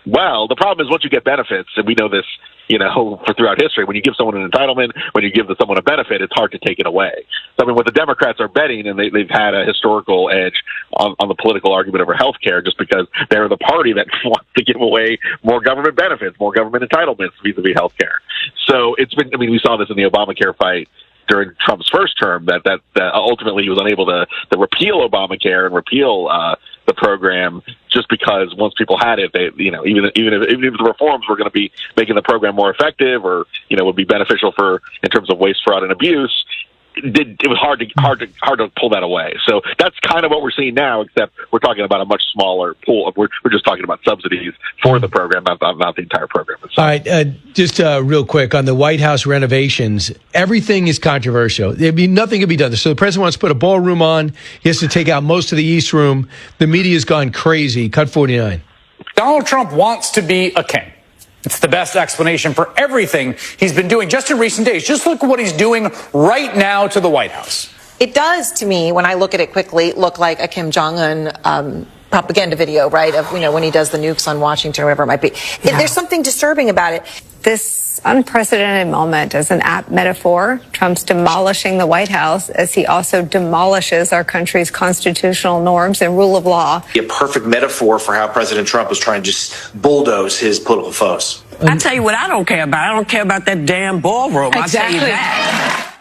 Well, the problem is once you get benefits, and we know this, for throughout history, when you give someone an entitlement, when you give someone a benefit, it's hard to take it away. So, I mean, what the Democrats are betting, and they've had a historical edge on the political argument over health care, just because they're the party that wants to give away more government benefits, more government entitlements vis-a-vis health care. So we saw this in the Obamacare fight during Trump's first term, that ultimately he was unable to repeal Obamacare and repeal the program just because once people had it, they, even if the reforms were going to be making the program more effective or, would be beneficial in terms of waste, fraud, and abuse, it was hard to pull that away. So that's kind of what we're seeing now, except we're talking about a much smaller pool. We're just talking about subsidies for the program, not the entire program itself. All right, just real quick on the White House renovations, everything is controversial. Nothing can be done. So the president wants to put a ballroom on. He has to take out most of the East Room. The media's gone crazy. Cut 49. Donald Trump wants to be a king. It's the best explanation for everything he's been doing just in recent days. Just look at what he's doing right now to the White House. It does, to me, when I look at it quickly, look like a Kim Jong-un propaganda video, right, of, when he does the nukes on Washington or whatever it might be. Yeah. There's something disturbing about it. This unprecedented moment is an apt metaphor. Trump's demolishing the White House as he also demolishes our country's constitutional norms and rule of law. A perfect metaphor for how President Trump is trying to just bulldoze his political foes. I tell you what I don't care about. I don't care about that damn ballroom. Exactly. I'll tell you that.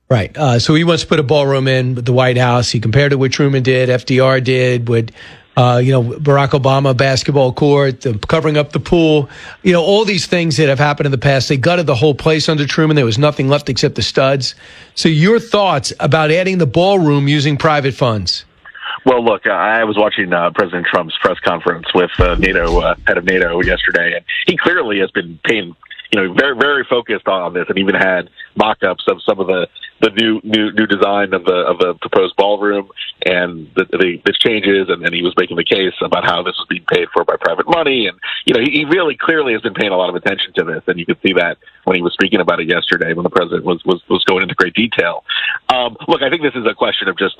Right. So he wants to put a ballroom in with the White House. He compared it to what Truman did, FDR did, with Barack Obama basketball court, covering up the pool, all these things that have happened in the past. They gutted the whole place under Truman. There was nothing left except the studs. So your thoughts about adding the ballroom using private funds? Well, look, I was watching President Trump's press conference with NATO head of NATO yesterday, and he clearly has been paying, very, very focused on this, and even had mock-ups of some of the new design of the proposed ballroom and the changes, and he was making the case about how this was being paid for by private money, and he really clearly has been paying a lot of attention to this, and you could see that when he was speaking about it yesterday, when the president was going into great detail. Look, I think this is a question of just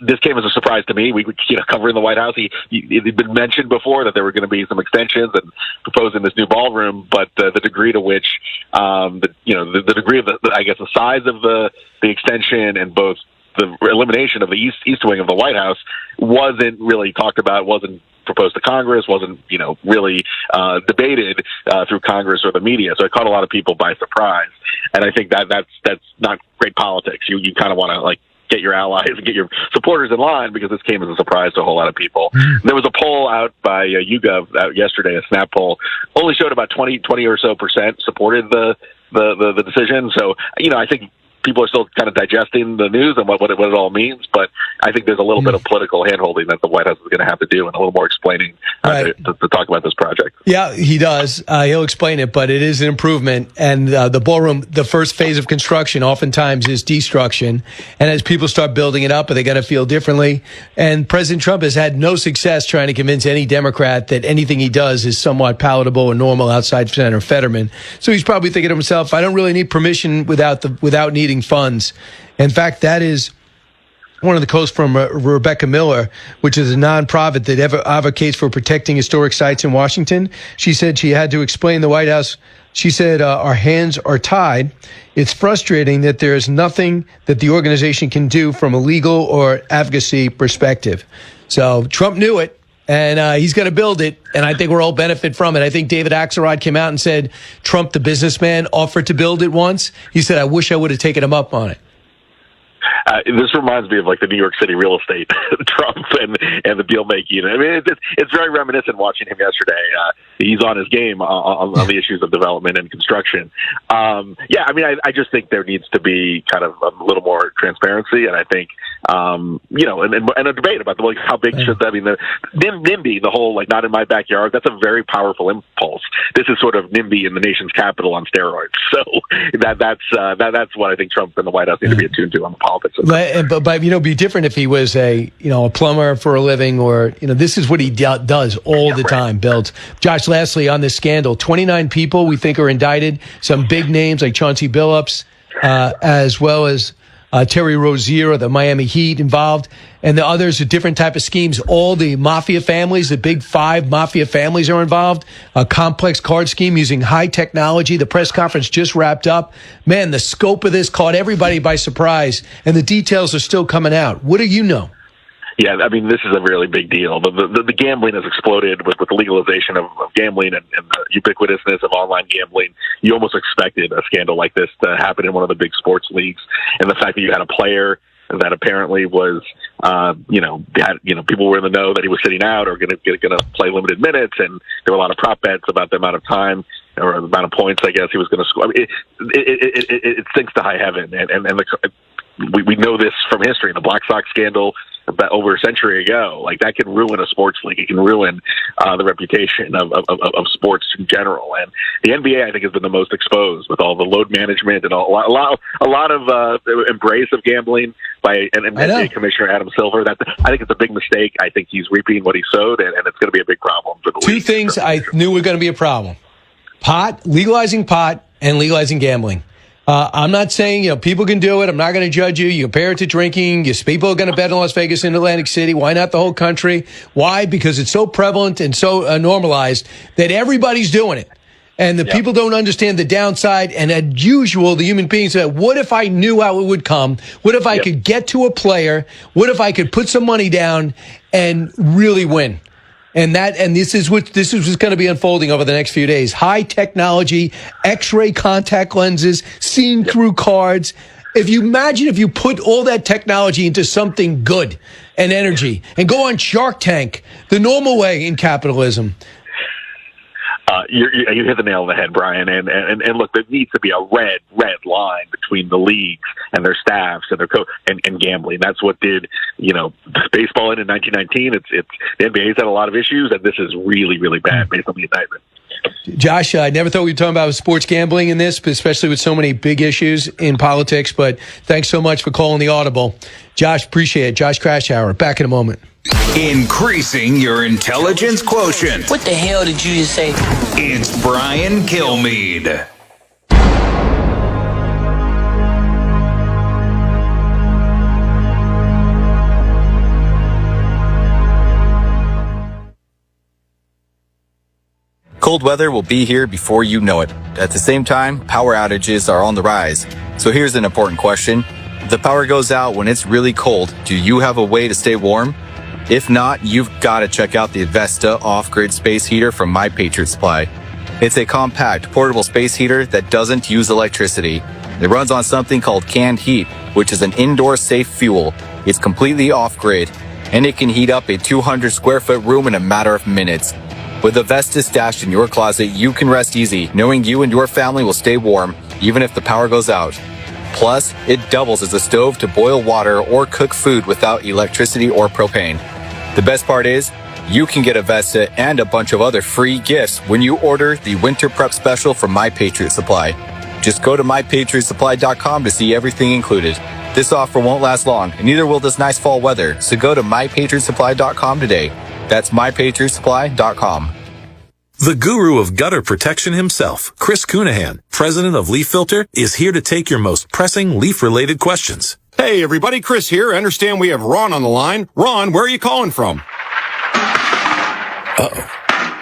this came as a surprise to me. We were covering the White House. It had been mentioned before that there were going to be some extensions and proposing this new ballroom, but the degree to which the degree of the size of the extension and both the elimination of the east wing of the White House wasn't really talked about, wasn't proposed to Congress, wasn't really debated through Congress or the media. So it caught a lot of people by surprise, and I think that's not great politics. You kind of want to get your allies and get your supporters in line, because this came as a surprise to a whole lot of people. There was a poll out by YouGov out yesterday, a Snap poll, only showed about 20 or so % supported the decision. So, I think people are still kind of digesting the news and what it all means, but I think there's a little bit of political handholding that the White House is going to have to do, and a little more explaining to talk about this project. Yeah, he does. He'll explain it, but it is an improvement. And the ballroom, the first phase of construction, oftentimes is destruction. And as people start building it up, are they going to feel differently? And President Trump has had no success trying to convince any Democrat that anything he does is somewhat palatable or normal outside Senator Fetterman. So he's probably thinking to himself, I don't really need permission without needing funds. In fact, that is one of the quotes from Rebecca Miller, which is a nonprofit that advocates for protecting historic sites in Washington. She said she had to explain the White House. She said, our hands are tied. It's frustrating that there is nothing that the organization can do from a legal or advocacy perspective. So Trump knew it. And he's going to build it, and I think we'll all benefit from it. I think David Axelrod came out and said Trump, the businessman, offered to build it once. He said, I wish I would have taken him up on it. This reminds me of the New York City real estate, Trump and the deal making. I mean, it's very reminiscent watching him yesterday. He's on his game on the issues of development and construction. I just think there needs to be kind of a little more transparency, and I think and a debate about how big should that. I mean, the NIMBY, the whole not in my backyard. That's a very powerful impulse. This is sort of NIMBY in the nation's capital on steroids. So that's what I think Trump and the White House need to be attuned to on the politics. But be different if he was a plumber for a living, or this is what he does all the time. Builds. Josh, lastly on this scandal, 29 people we think are indicted. Some big names like Chauncey Billups, as well as Terry Rozier of the Miami Heat involved, and the others are different type of schemes. All the mafia families, the big 5 mafia families are involved. A complex card scheme using high technology. The press conference just wrapped up. Man, the scope of this caught everybody by surprise, and the details are still coming out. What do you know? Yeah, I mean, this is a really big deal. The gambling has exploded with the legalization of gambling and the ubiquitousness of online gambling. You almost expected a scandal like this to happen in one of the big sports leagues. And the fact that you had a player that apparently was, people were in the know that he was sitting out or going to play limited minutes, and there were a lot of prop bets about the amount of time or the amount of points, I guess, he was going to score. I mean, it sinks to high heaven, we know this from history. The Black Sox scandal about over a century ago, like that can ruin a sports league. It can ruin the reputation of sports in general. And the NBA, I think, has been the most exposed with all the load management and a lot of embrace of gambling by an NBA Commissioner Adam Silver. I think it's a big mistake. I think he's reaping what he sowed, and it's going to be a big problem for the league. 2 things I knew were going to be a problem: legalizing pot, and legalizing gambling. I'm not saying, people can do it. I'm not going to judge you. You compare it to drinking. People are going to bet in Las Vegas and Atlantic City. Why not the whole country? Why? Because it's so prevalent and so normalized that everybody's doing it. And the people don't understand the downside. And as usual, the human beings say, what if I knew how it would come? What if I could get to a player? What if I could put some money down and really win? And this is what's going to be unfolding over the next few days. High technology, X-ray contact lenses, seeing through cards. If you put all that technology into something good and energy and go on Shark Tank, the normal way in capitalism. You hit the nail on the head, Brian. And look, there needs to be a red line between the leagues and their staffs and their and gambling. That's what did baseball in 1919. It's the NBA's had a lot of issues, and this is really, really bad based on the indictment. Josh, I never thought we'd talk about sports gambling in this, especially with so many big issues in politics. But thanks so much for calling the audible, Josh. Appreciate it. Josh Krashower. Back in a moment. Increasing your intelligence quotient. What the hell did you just say? It's Brian Kilmeade. Cold weather will be here before you know it. At the same time, power outages are on the rise. So here's an important question. If the power goes out when it's really cold, do you have a way to stay warm? If not, you've got to check out the Avesta off-grid space heater from My Patriot Supply. It's a compact, portable space heater that doesn't use electricity. It runs on something called canned heat, which is an indoor safe fuel. It's completely off-grid, and it can heat up a 200 square foot room in a matter of minutes. With Avesta stashed in your closet, you can rest easy, knowing you and your family will stay warm, even if the power goes out. Plus, it doubles as a stove to boil water or cook food without electricity or propane. The best part is, you can get Avesta and a bunch of other free gifts when you order the Winter Prep Special from My Patriot Supply. Just go to MyPatriotSupply.com to see everything included. This offer won't last long, and neither will this nice fall weather, so go to MyPatriotSupply.com today. That's MyPatriotSupply.com. The guru of gutter protection himself, Chris Cunahan, president of Leaf Filter, is here to take your most pressing leaf-related questions. Hey, everybody, Chris here. I understand we have Ron on the line. Ron, where are you calling from? Uh-oh.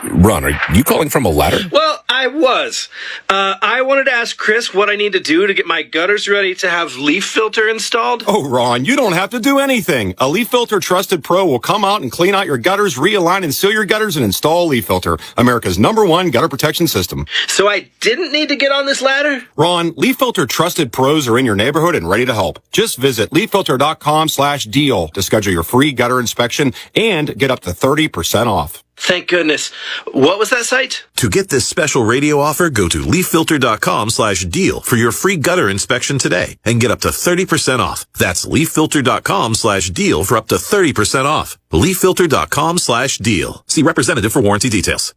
Ron, are you calling from a ladder? Well, I was. I wanted to ask Chris what I need to do to get my gutters ready to have Leaf Filter installed. Oh, Ron, you don't have to do anything. A Leaf Filter Trusted Pro will come out and clean out your gutters, realign and seal your gutters, and install Leaf Filter, America's #1 gutter protection system. So I didn't need to get on this ladder? Ron, Leaf Filter Trusted Pros are in your neighborhood and ready to help. Just visit leaffilter.com/deal to schedule your free gutter inspection and get up to 30% off. Thank goodness. What was that site? To get this special radio offer, go to leaffilter.com/deal for your free gutter inspection today and get up to 30% off. That's leaffilter.com/deal for up to 30% off. leaffilter.com/deal. See representative for warranty details.